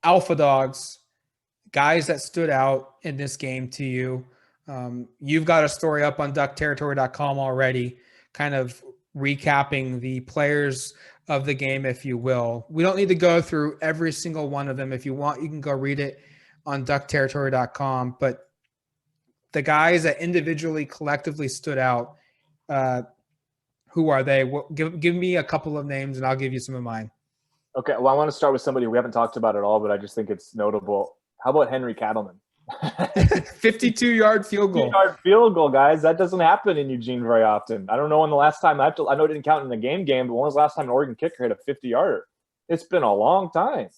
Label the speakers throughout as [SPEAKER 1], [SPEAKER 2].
[SPEAKER 1] alpha dogs, guys that stood out in this game to you. You've got a story up on duckterritory.com already, kind of recapping the players of the game, if you will. We don't need to go through every single one of them. If you want, you can go read it on duckterritory.com. But the guys that individually, collectively stood out, uh, who are they? Give me a couple of names, and I'll give you some of mine.
[SPEAKER 2] Okay, well, I want to start with somebody we haven't talked about at all, but I just think it's notable. How about Henry Cattleman?
[SPEAKER 1] 52-yard field goal.
[SPEAKER 2] 50-yard field goal, guys. That doesn't happen in Eugene very often. I don't know when the last time I know it didn't count in the game, but when was the last time an Oregon kicker hit a 50-yarder? It's been a long time.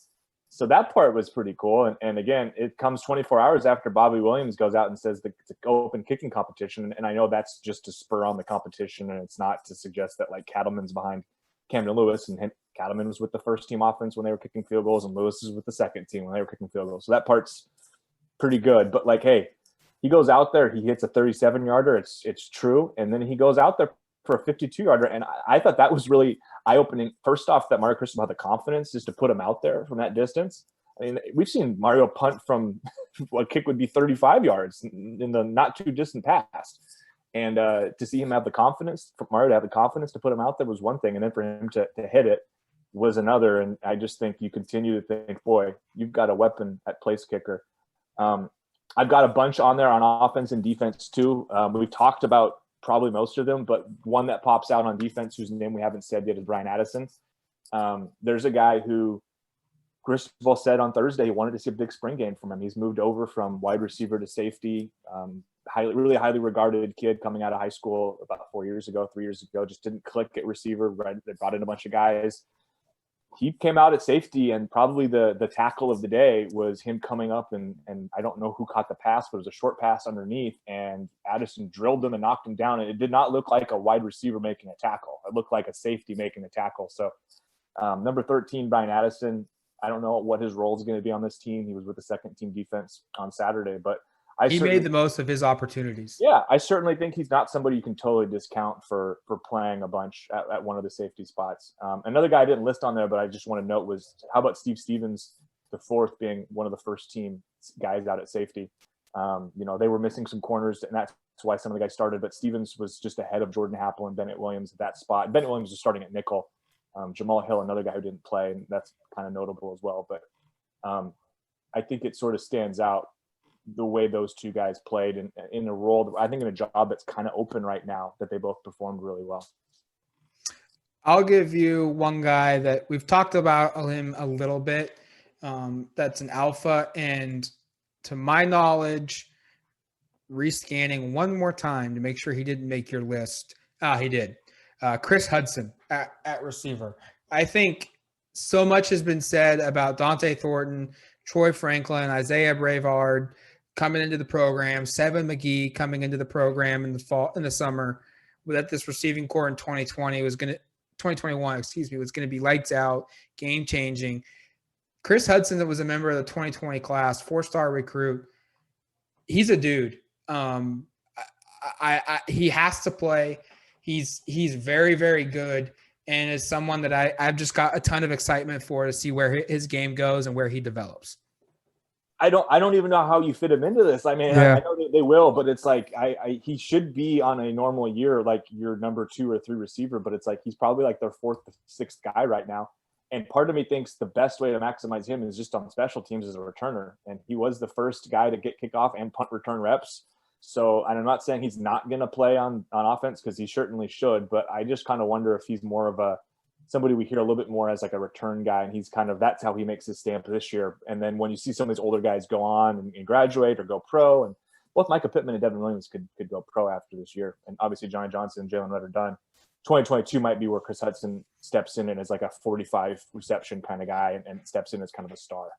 [SPEAKER 2] So that part was pretty cool. And again, it comes 24 hours after Bobby Williams goes out and says that it's an open kicking competition. And I know that's just to spur on the competition, and it's not to suggest that like Cattleman's behind Camden Lewis, and Cattleman was with the first team offense when they were kicking field goals, and Lewis is with the second team when they were kicking field goals. So that part's pretty good. But like, hey, he goes out there, he hits a 37-yarder. It's true. And then he goes out there for a 52-yarder. And I thought that was really eye-opening. First off, that Mario Cristobal had the confidence just to put him out there from that distance. I mean, we've seen Mario punt from what kick would be 35 yards in the not too distant past. And to see him have the confidence, for Mario to have the confidence to put him out there was one thing. And then for him to hit it was another. And I just think you continue to think, boy, you've got a weapon at place kicker. I've got a bunch on there on offense and defense too. We've talked about probably most of them, but one that pops out on defense whose name we haven't said yet is Brian Addison. There's a guy who Cristobal said on Thursday he wanted to see a big spring game from him. He's moved over from wide receiver to safety. Really highly regarded kid coming out of high school about 3 years ago, just didn't click at receiver. Right? They brought in a bunch of guys. He came out at safety, and probably the tackle of the day was him coming up, and I don't know who caught the pass, but it was a short pass underneath, and Addison drilled him and knocked him down, and it did not look like a wide receiver making a tackle. It looked like a safety making a tackle. So number 13, Brian Addison, I don't know what his role is going to be on this team. He was with the second team defense on Saturday, but
[SPEAKER 1] he made the most of his opportunities.
[SPEAKER 2] Yeah, I certainly think he's not somebody you can totally discount for playing a bunch at one of the safety spots. Another guy I didn't list on there, but I just want to note was, how about Steve Stevens, the fourth, being one of the first team guys out at safety. They were missing some corners, and that's why some of the guys started, but Stevens was just ahead of Jordan Happel and Bennett Williams at that spot. Bennett Williams was starting at nickel. Jamal Hill, another guy who didn't play, and that's kind of notable as well. But I think it sort of stands out the way those two guys played in a role, I think in a job that's kind of open right now, that they both performed really well.
[SPEAKER 1] I'll give you one guy that we've talked about him a little bit. That's an alpha. And to my knowledge, rescanning one more time to make sure he didn't make your list. He did. Chris Hudson at receiver. I think so much has been said about Dante Thornton, Troy Franklin, Isaiah Brevard coming into the program, Seven McGee coming into the program in the summer, that this receiving core in 2021 was going to be lights out, game changing. Chris Hudson, that was a member of the 2020 class, 4-star recruit. He's a dude. He has to play. He's very, very good, and is someone that I've just got a ton of excitement for to see where his game goes and where he develops.
[SPEAKER 2] I don't even know how you fit him into this. I mean, yeah. I know they will, but it's like he should be on a normal year, like your number 2 or 3 receiver, but it's like he's probably like their 4th, 6th guy right now. And part of me thinks the best way to maximize him is just on special teams as a returner. And he was the first guy to get kickoff and punt return reps. So, and I'm not saying he's not going to play on offense, because he certainly should, but I just kind of wonder if he's more of somebody we hear a little bit more as like a return guy, and he's that's how he makes his stamp this year. And then when you see some of these older guys go on and graduate or go pro, and both Micah Pittman and Devin Williams could go pro after this year. And obviously Johnny Johnson and Jalen Rudd are done. 2022 might be where Chris Hudson steps in and is like a 45 reception kind of guy and steps in as kind of a star.